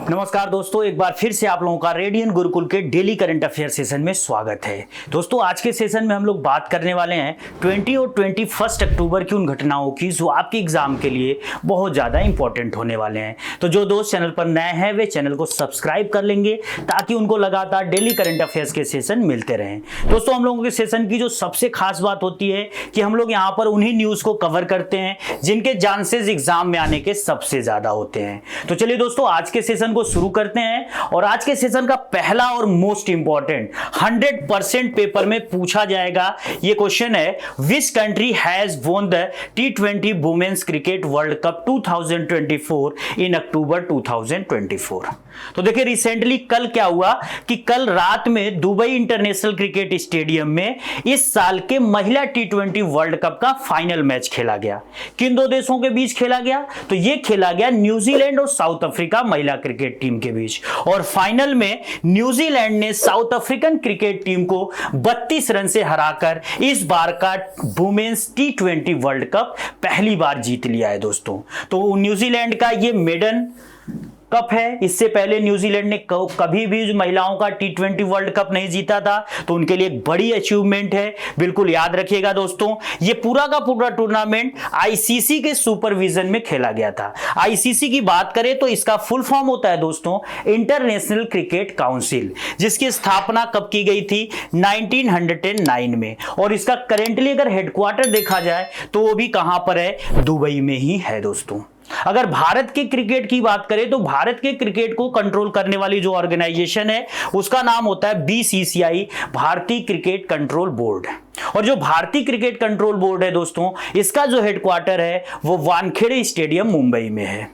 नमस्कार दोस्तों, एक बार फिर से आप लोगों का रेडियन गुरुकुल के डेली करंट अफेयर सेशन में स्वागत है। दोस्तों, आज के सेशन में हम लोग बात करने वाले हैं 20 और 21 अक्टूबर की उन घटनाओं की जो आपके एग्जाम के लिए बहुत ज़्यादा इंपॉर्टेंट होने वाले हैं। तो जो दोस्त चैनल पर नए हैं वे चैनल को सब्सक्राइब कर लेंगे ताकि उनको लगातार डेली करंट अफेयर्स के सेशन मिलते रहें। दोस्तों, हम लोगों के सेशन की जो सबसे खास बात होती है कि हम लोग यहाँ पर उन्हीं न्यूज़ को कवर करते हैं जिनके चांसेस एग्जाम में आने के सबसे ज़्यादा होते हैं। तो चलिए दोस्तों, आज के सेशन को शुरू करते हैं और आज के सेशन का पहला और मोस्ट इंपॉर्टेंट 100% पेपर में पूछा जाएगा ये क्वेश्चन है, which country has won the T20 women's cricket world cup 2024 in October 2024। तो देखिए, रिसेंटली कल क्या हुआ कि कल रात में दुबई इंटरनेशनल क्रिकेट स्टेडियम में इस साल के महिला T20 वर्ल्ड कप का फाइनल मैच खेला गया। किन दो देशों के बीच खेला गया? तो यह खेला गया न्यूजीलैंड और साउथ अफ्रीका महिला क्रिकेट टीम के बीच, और फाइनल में न्यूजीलैंड ने साउथ अफ्रीकन क्रिकेट टीम को 32 रन से हराकर इस बार का वुमेन्स T20 वर्ल्ड कप पहली बार जीत लिया है दोस्तों। तो न्यूजीलैंड का ये मेडन कप है। इससे पहले न्यूजीलैंड ने कभी भी महिलाओं का T20 वर्ल्ड कप नहीं जीता था, तो उनके लिए एक बड़ी अचीवमेंट है। बिल्कुल याद रखिएगा दोस्तों, ये पूरा का पूरा टूर्नामेंट आईसीसी के सुपरविजन में खेला गया था। आईसीसी की बात करें तो इसका फुल फॉर्म होता है दोस्तों इंटरनेशनल क्रिकेट काउंसिल, जिसकी स्थापना कब की गई थी? 1909 में। और इसका करेंटली अगर हेडक्वार्टर देखा जाए तो वो भी कहां पर है? दुबई में ही है दोस्तों। अगर भारत के क्रिकेट की बात करें तो भारत के क्रिकेट को कंट्रोल करने वाली जो ऑर्गेनाइजेशन है उसका नाम होता है बीसीसीआई, भारतीय क्रिकेट कंट्रोल बोर्ड। और जो भारतीय क्रिकेट कंट्रोल बोर्ड है दोस्तों, इसका जो हेडक्वार्टर है वो वानखेड़े स्टेडियम मुंबई में है।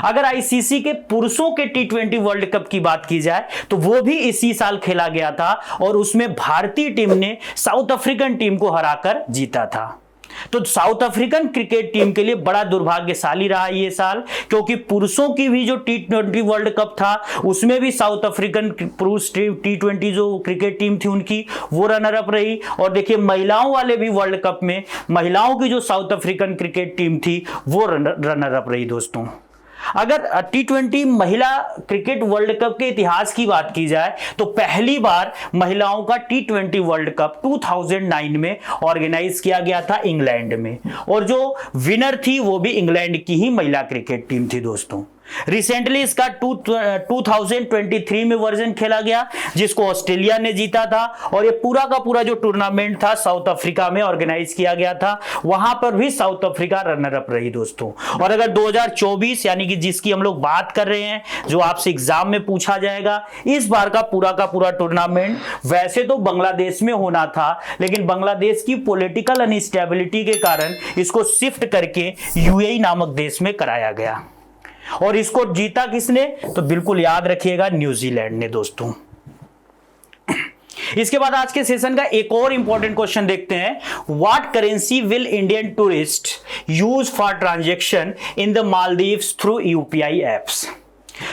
अगर आईसीसी के पुरुषों के T20 वर्ल्ड कप की बात की जाए तो वो भी इसी साल खेला गया था और उसमें भारतीय टीम ने साउथ अफ्रीकन टीम को हराकर जीता था। तो साउथ अफ्रीकन क्रिकेट टीम के लिए बड़ा दुर्भाग्यशाली रहा ये साल, क्योंकि पुरुषों की भी जो T20 वर्ल्ड कप था उसमें भी साउथ अफ्रीकन पुरुष T20 जो क्रिकेट टीम थी उनकी वो रनर अप रही। और देखिए, महिलाओं वाले भी वर्ल्ड कप में महिलाओं की जो साउथ अफ्रीकन क्रिकेट टीम थी वो रनर अप रही दोस्तों। अगर T20 महिला क्रिकेट वर्ल्ड कप के इतिहास की बात की जाए तो पहली बार महिलाओं का T20 वर्ल्ड कप 2009 में ऑर्गेनाइज किया गया था इंग्लैंड में, और जो विनर थी वो भी इंग्लैंड की ही महिला क्रिकेट टीम थी दोस्तों। रिसेंटली इसका 2023 में वर्जन खेला गया जिसको ऑस्ट्रेलिया ने जीता था, और ये पूरा का पूरा जो टूर्नामेंट था साउथ अफ्रीका में ऑर्गेनाइज किया गया था, वहां पर भी साउथ अफ्रीका रनर अप रही दोस्तों। और अगर 2024 यानी कि जिसकी हम लोग बात कर रहे हैं, जो आपसे एग्जाम में पूछा जाएगा, इस बार का पूरा टूर्नामेंट वैसे तो बांग्लादेश में होना था, लेकिन बांग्लादेश की पॉलिटिकल अनस्टेबिलिटी के कारण इसको शिफ्ट करके यूएई नामक देश में कराया गया। और इसको जीता किसने? तो बिल्कुल याद रखिएगा, न्यूजीलैंड ने दोस्तों। इसके बाद आज के सेशन का एक और इंपॉर्टेंट क्वेश्चन देखते हैं, what currency will Indian tourist use for transaction in the Maldives through UPI apps.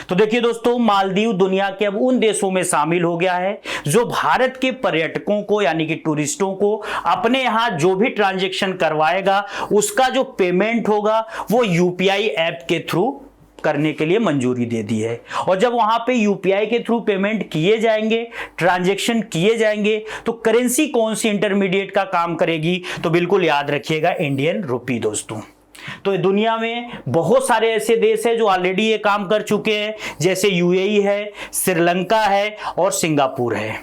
तो देखिए दोस्तों, मालदीव दुनिया के अब उन देशों में शामिल हो गया है जो भारत के पर्यटकों को यानी कि टूरिस्टों को अपने यहां जो भी ट्रांजैक्शन करवाएगा उसका जो पेमेंट होगा वो यूपीआई ऐप के थ्रू करने के लिए मंजूरी दे दी है। और जब वहां पे यूपीआई के थ्रू पेमेंट किए जाएंगे, ट्रांजैक्शन किए जाएंगे, तो करेंसी कौन सी इंटरमीडिएट का काम करेगी? तो बिल्कुल याद रखिएगा, इंडियन रुपी दोस्तों। तो दुनिया में बहुत सारे ऐसे देश हैं जो ऑलरेडी ये काम कर चुके हैं, जैसे यूएई है, श्रीलंका है और सिंगापुर है।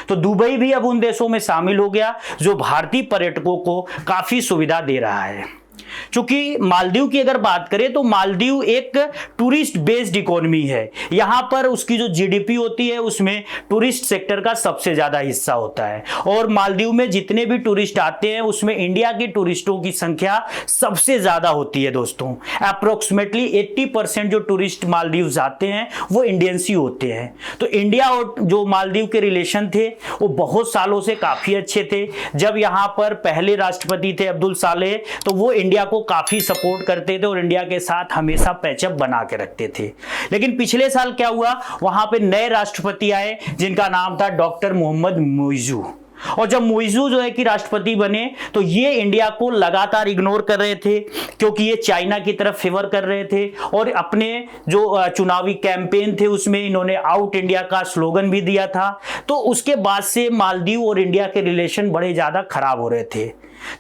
तो दुबई भी अब उन देशों में शामिल हो गया जो भारतीय पर्यटकों को काफी सुविधा दे रहा है। चूंकि मालदीव की अगर बात करें तो मालदीव एक टूरिस्ट बेस्ड इकोनॉमी है। यहां पर उसकी जो जीडीपी होती है उसमें टूरिस्ट सेक्टर का सबसे ज्यादा हिस्सा होता है, और मालदीव में जितने भी टूरिस्ट आते हैं उसमें इंडिया के टूरिस्टों की संख्या सबसे ज्यादा होती है दोस्तों। अप्रोक्सीमेटली 80% जो टूरिस्ट मालदीव आते हैं वो इंडियंस ही होते हैं। तो इंडिया और जो मालदीव के रिलेशन थे वो बहुत सालों से काफी अच्छे थे। जब यहाँ पर पहले राष्ट्रपति थे अब्दुल सालेह, तो वो इंडिया को काफी सपोर्ट करते थे और इंडिया के साथ हमेशा पैचअप बना के रखते थे। लेकिन पिछले साल क्या हुआ, वहां पे नए राष्ट्रपति आए जिनका नाम था डॉक्टर मोहम्मद मुइज़ू। और जब मुइज़ू जो है कि राष्ट्रपति बने तो ये इंडिया को लगातार इग्नोर कर रहे थे, क्योंकि ये चाइना की तरफ फेवर कर रहे थे और अपने जो चुनावी कैंपेन थे उसमें इन्होंने आउट इंडिया का स्लोगन भी दिया था। तो उसके बाद से मालदीव और इंडिया के रिलेशन बड़े ज्यादा खराब हो रहे थे,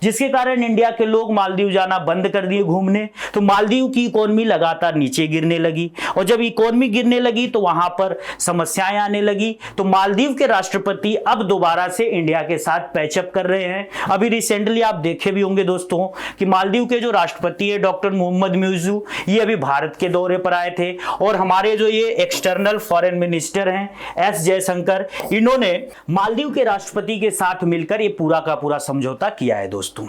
जिसके कारण इंडिया के लोग मालदीव जाना बंद कर दिए घूमने। तो मालदीव की इकोनॉमी लगातार नीचे गिरने लगी और जब इकोनॉमी गिरने लगी तो वहां पर समस्याएं आने लगी। तो मालदीव के राष्ट्रपति अब दोबारा से इंडिया के साथ पैचअप कर रहे हैं। अभी रिसेंटली आप देखे भी होंगे दोस्तों कि मालदीव के जो राष्ट्रपति है डॉक्टर मोहम्मद मुइज़ू, ये अभी भारत के दौरे पर आए थे और हमारे जो ये एक्सटर्नल फॉरेन मिनिस्टर हैं एस जयशंकर, इन्होंने मालदीव के राष्ट्रपति के साथ मिलकर ये पूरा का पूरा समझौता किया है। दोस्तों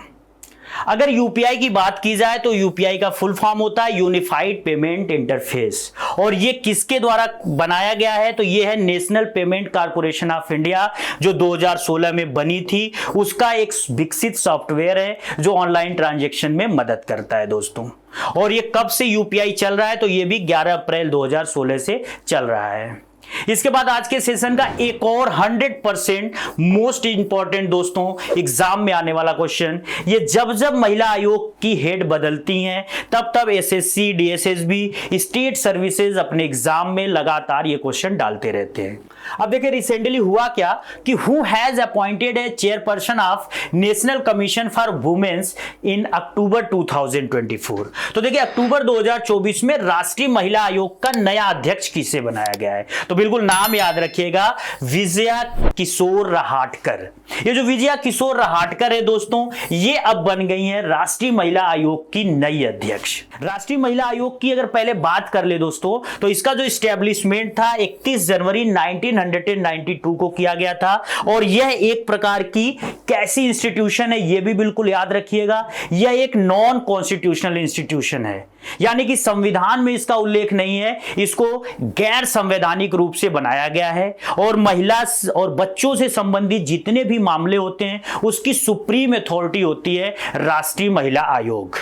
अगर यूपीआई की बात की जाए तो यूपीआई का फुल फॉर्म होता है यूनिफाइड पेमेंट इंटरफेस, और ये किसके द्वारा बनाया गया है तो ये है national payment corporation of India, जो 2016 में बनी थी। उसका एक विकसित सॉफ्टवेयर है जो ऑनलाइन ट्रांजैक्शन में मदद करता है दोस्तों। और ये कब से यूपीआई चल रहा है तो ये भी 11 अप्रैल 2016 से चल रहा है। इसके बाद आज के सेशन का एक और 100% मोस्ट इंपॉर्टेंट दोस्तों एग्जाम में आने वाला क्वेश्चन, ये जब जब महिला आयोग की हेड बदलती हैं तब तब एसएससी, डीएसएसबी, स्टेट सर्विसेज अपने एग्जाम में लगातार ये क्वेश्चन डालते रहते हैं। अब देखिए रिसेंटली हुआ क्या कि who has appointed a chairperson of national commission for womens in October 2024। तो देखिए अक्टूबर 2024 में राष्ट्रीय महिला आयोग का नया अध्यक्ष किसे बनाया गया है, तो बिल्कुल नाम याद रखिएगा, विजया किशोर रहाटकर। ये जो विजया किशोर रहाटकर है दोस्तों, ये अब बन गई है राष्ट्रीय महिला आयोग की नई अध्यक्ष। राष्ट्रीय महिला आयोग की अगर पहले बात कर ले दोस्तों तो इसका जो एस्टेब्लिशमेंट था 31 जनवरी 1992 को किया गया था, और यह एक प्रकार की कैसी इंस्टीट्यूशन है ये भी बिल्कुल याद रखिएगा, यह एक नॉन कॉन्स्टिट्यूशनल इंस्टीट्यूशन है, यानी कि संविधान में इसका उल्लेख नहीं है, इसको गैर संवैधानिक रूप से बनाया गया है। और महिला और बच्चों से संबंधित जितने भी मामले होते हैं उसकी सुप्रीम अथॉरिटी होती है राष्ट्रीय महिला आयोग।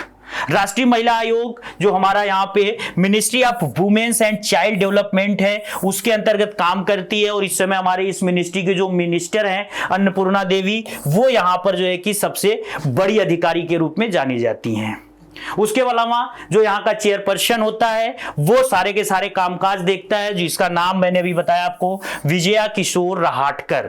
राष्ट्रीय महिला आयोग जो हमारा यहाँ पे ministry of women's and child development है उसके अंतर्गत काम करती है, और इस समय हमारे इस मिनिस्ट्री के जो मिनिस्टर हैं अन्नपूर्णा देवी, वो यहाँ पर जो है कि सबसे बड़ी अधिकारी के रूप में जानी जाती हैं। उसके अलावा जो यहाँ का चेयरपर्सन होता है वो सारे के सारे कामकाज देखता है, जिसका नाम मैंने अभी बताया आपको, विजया किशोर रहाटकर।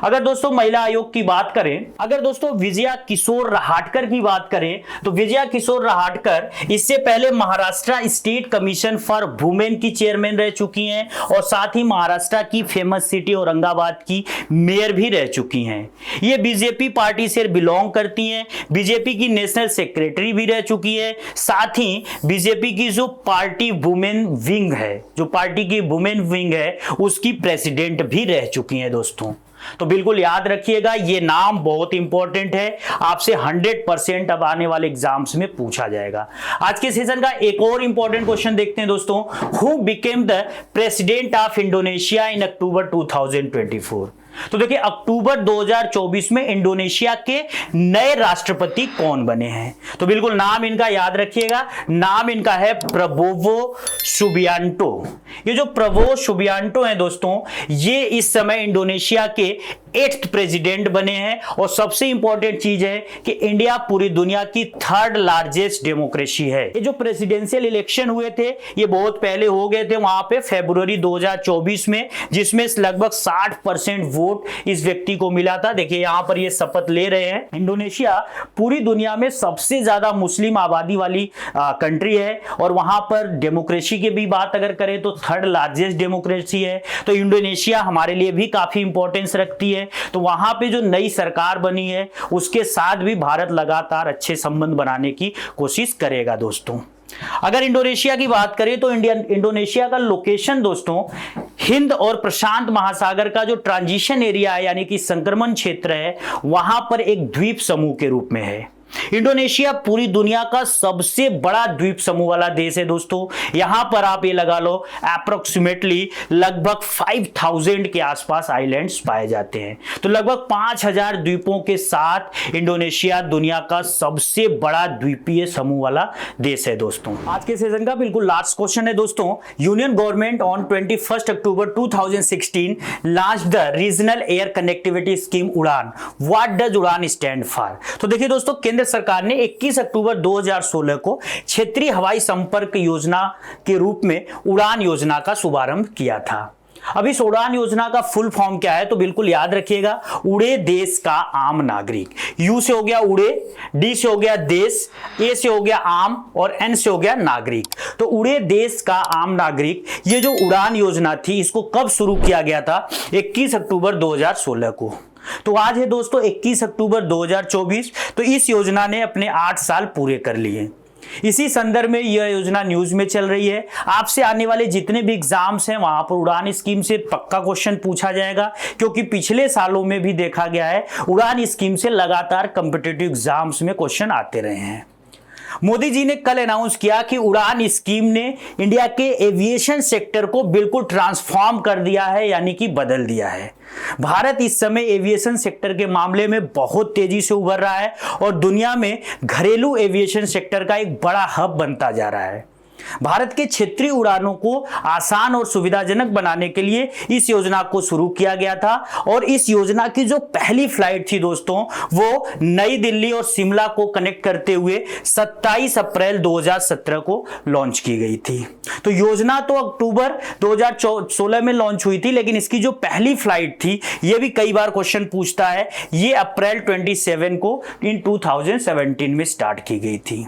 अगर दोस्तों महिला आयोग की बात करें, अगर दोस्तों विजया किशोर रहाटकर की बात करें तो विजया किशोर रहाटकर इससे पहले Maharashtra state commission for women की चेयरमैन रह चुकी हैं और साथ ही महाराष्ट्र की फेमस सिटी औरंगाबाद की मेयर भी रह चुकी हैं। ये बीजेपी पार्टी से बिलोंग करती हैं, बीजेपी की नेशनल सेक्रेटरी भी रह चुकी है, साथ ही बीजेपी की जो पार्टी वुमेन विंग है, जो पार्टी की वुमेन विंग है उसकी प्रेसिडेंट भी रह चुकी हैं दोस्तों। तो बिल्कुल याद रखिएगा, ये नाम बहुत इंपॉर्टेंट है, आपसे 100% अब आने वाले एग्जाम्स में पूछा जाएगा। आज के सेशन का एक और इंपॉर्टेंट क्वेश्चन देखते हैं दोस्तों, who became the president of Indonesia in October 2024। तो देखिए अक्टूबर 2024 में इंडोनेशिया के नए राष्ट्रपति कौन बने हैं, तो बिल्कुल नाम इनका याद रखिएगा, नाम इनका है प्रबोवो सुबियांटो। ये जो प्रबोवो सुबियांटो हैं दोस्तों, ये इस समय इंडोनेशिया के 8th प्रेसिडेंट बने हैं। और सबसे इंपॉर्टेंट चीज है कि इंडिया पूरी दुनिया की 3rd लार्जेस्ट डेमोक्रेसी है। ये जो प्रेसिडेंशियल इलेक्शन हुए थे ये बहुत पहले हो गए थे वहां पे फरवरी 2024 में, जिसमें लगभग 60% वोट इस व्यक्ति को मिला था। देखिए यहां पर ये शपथ ले रहे हैं। इंडोनेशिया पूरी दुनिया में सबसे ज्यादा मुस्लिम आबादी वाली कंट्री है और वहां पर डेमोक्रेसी की भी बात अगर करें तो 3rd लार्जेस्ट डेमोक्रेसी है। तो इंडोनेशिया हमारे लिए भी काफी इंपॉर्टेंस रखती है। तो वहां पे जो नई सरकार बनी है उसके साथ भी भारत लगातार अच्छे संबंध बनाने की कोशिश करेगा दोस्तों। अगर इंडोनेशिया की बात करें तो इंडोनेशिया का लोकेशन दोस्तों हिंद और प्रशांत महासागर का जो ट्रांजिशन एरिया है यानी कि संक्रमण क्षेत्र है, वहां पर एक द्वीप समूह के रूप में है। इंडोनेशिया पूरी दुनिया का सबसे बड़ा द्वीप समूह वाला देश है दोस्तों। यहां पर आप ये लगा लो अप्रोक्सीमेटली लगभग 5000 के आसपास आइलैंड्स पाए जाते हैं। तो लगभग 5000 द्वीपों के साथ इंडोनेशिया दुनिया का सबसे बड़ा द्वीपीय समूह वाला देश है दोस्तों। आज के सेशन का बिल्कुल लास्ट क्वेश्चन है दोस्तों। Union government on 21 October 2016 launch the regional air connectivity scheme उड़ान। व्हाट डज उड़ान स्टैंड फॉर? तो देखिए दोस्तों, केंद्र सरकार ने 21 अक्टूबर 2016 को क्षेत्रीय हवाई संपर्क योजना के रूप में उड़ान योजना का शुभारंभ किया था। अब इस उड़ान योजना का फुल फॉर्म क्या है? तो बिल्कुल याद रखिएगा, उड़े देश का आम नागरिक। यू से हो गया उड़े, डी से हो गया देश, ए से हो गया आम और एन से हो गया नागरिक। तो उड़े देश का आम नागरिक, ये जो उड़ान योजना थी इसको कब शुरू किया गया था? 21 अक्टूबर 2016 को। तो आज है दोस्तों 21 अक्टूबर 2024। तो इस योजना ने अपने 8 साल पूरे कर लिए। इसी संदर्भ में यह योजना न्यूज में चल रही है। आपसे आने वाले जितने भी एग्जाम्स हैं वहां पर उड़ान स्कीम से पक्का क्वेश्चन पूछा जाएगा, क्योंकि पिछले सालों में भी देखा गया है उड़ान स्कीम से लगातार कॉम्पिटिटिव एग्जाम्स में क्वेश्चन आते रहे हैं। मोदी जी ने कल अनाउंस किया कि उड़ान स्कीम ने इंडिया के एविएशन सेक्टर को बिल्कुल ट्रांसफॉर्म कर दिया है, यानी कि बदल दिया है। भारत इस समय एविएशन सेक्टर के मामले में बहुत तेजी से उभर रहा है और दुनिया में घरेलू एविएशन सेक्टर का एक बड़ा हब बनता जा रहा है। भारत के क्षेत्रीय उड़ानों को आसान और सुविधाजनक बनाने के लिए इस योजना को शुरू किया गया था और इस योजना की जो पहली फ्लाइट थी दोस्तों, वो नई दिल्ली और शिमला को कनेक्ट करते हुए 27 अप्रैल 2017 को लॉन्च की गई थी। तो योजना तो अक्टूबर 2016 में लॉन्च हुई थी, लेकिन इसकी जो पहली फ्लाइट थी, ये भी कई बार क्वेश्चन पूछता है, ये अप्रैल 27 को इन 2017 में स्टार्ट की गई थी।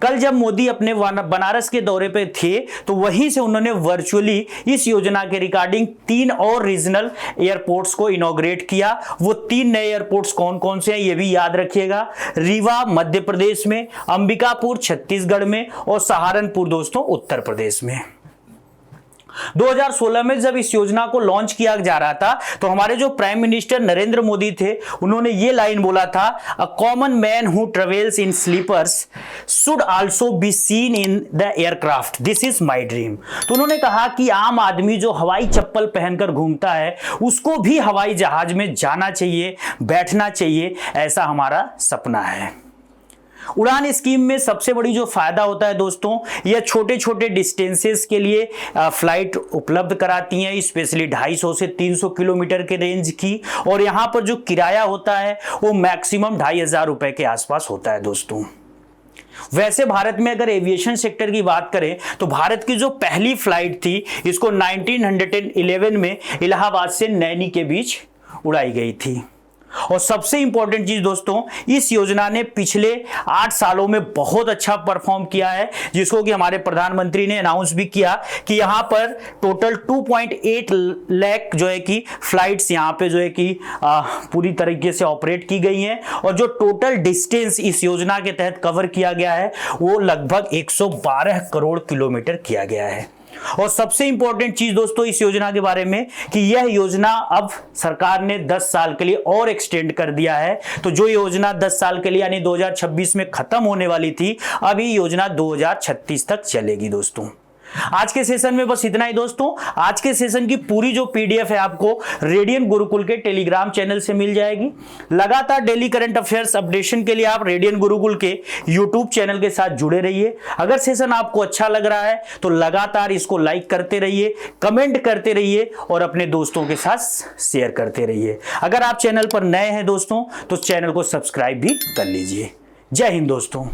कल जब मोदी अपने बनारस के दौरे पे थे तो वहीं से उन्होंने वर्चुअली इस योजना के रिगार्डिंग 3 और रीजनल एयरपोर्ट्स को इनॉग्रेट किया। वो 3 नए एयरपोर्ट्स कौन कौन से हैं ये भी याद रखिएगा। रीवा मध्य प्रदेश में, अंबिकापुर छत्तीसगढ़ में और सहारनपुर दोस्तों उत्तर प्रदेश में। 2016 में जब इस योजना को लॉन्च किया जा रहा था तो हमारे जो प्राइम मिनिस्टर नरेंद्र मोदी थे, उन्होंने ये लाइन बोला था, a common man who travels in sleepers should also be seen in the aircraft, this is my dream. तो उन्होंने कहा कि आम आदमी जो हवाई चप्पल पहनकर घूमता है उसको भी हवाई जहाज में जाना चाहिए, बैठना चाहिए, ऐसा हमारा सपना है। उड़ान स्कीम में सबसे बड़ी जो फायदा होता है दोस्तों, यह छोटे छोटे डिस्टेंसेस के लिए फ्लाइट उपलब्ध कराती हैं, स्पेशली 250 से 300 किलोमीटर के रेंज की। और यहां पर जो किराया होता है वो मैक्सिमम 2500 रुपए के आसपास होता है दोस्तों। वैसे भारत में अगर एविएशन सेक्टर की बात करें तो भारत की जो पहली फ्लाइट थी इसको 1911 में इलाहाबाद से नैनी के बीच उड़ाई गई थी। और सबसे इंपॉर्टेंट चीज दोस्तों, इस योजना ने पिछले 8 सालों में बहुत अच्छा परफॉर्म किया है, जिसको कि हमारे प्रधानमंत्री ने अनाउंस भी किया कि यहां पर टोटल 2.8 लाख जो है कि फ्लाइट्स यहां पे जो है कि पूरी तरीके से ऑपरेट की गई हैं। और जो टोटल डिस्टेंस इस योजना के तहत कवर किया गया है वो लगभग 112 करोड़ किलोमीटर किया गया है। और सबसे इंपॉर्टेंट चीज दोस्तों इस योजना के बारे में कि यह योजना अब सरकार ने 10 साल के लिए और एक्सटेंड कर दिया है। तो जो योजना 10 साल के लिए यानी 2026 में खत्म होने वाली थी, अब ये योजना 2036 तक चलेगी दोस्तों। आज के सेशन में बस इतना ही दोस्तों। आज के सेशन की पूरी जो पीडीएफ है आपको रेडियन गुरुकुल के टेलीग्राम चैनल से मिल जाएगी। लगातार डेली करंट अफेयर्स अपडेशन के लिए आप रेडियन गुरुकुल के यूट्यूब चैनल के साथ जुड़े रहिए। अगर सेशन आपको अच्छा लग रहा है तो लगातार इसको लाइक करते रहिए, कमेंट करते रहिए और अपने दोस्तों के साथ शेयर करते रहिए। अगर आप चैनल पर नए हैं दोस्तों तो चैनल को सब्सक्राइब भी कर लीजिए। जय हिंद दोस्तों।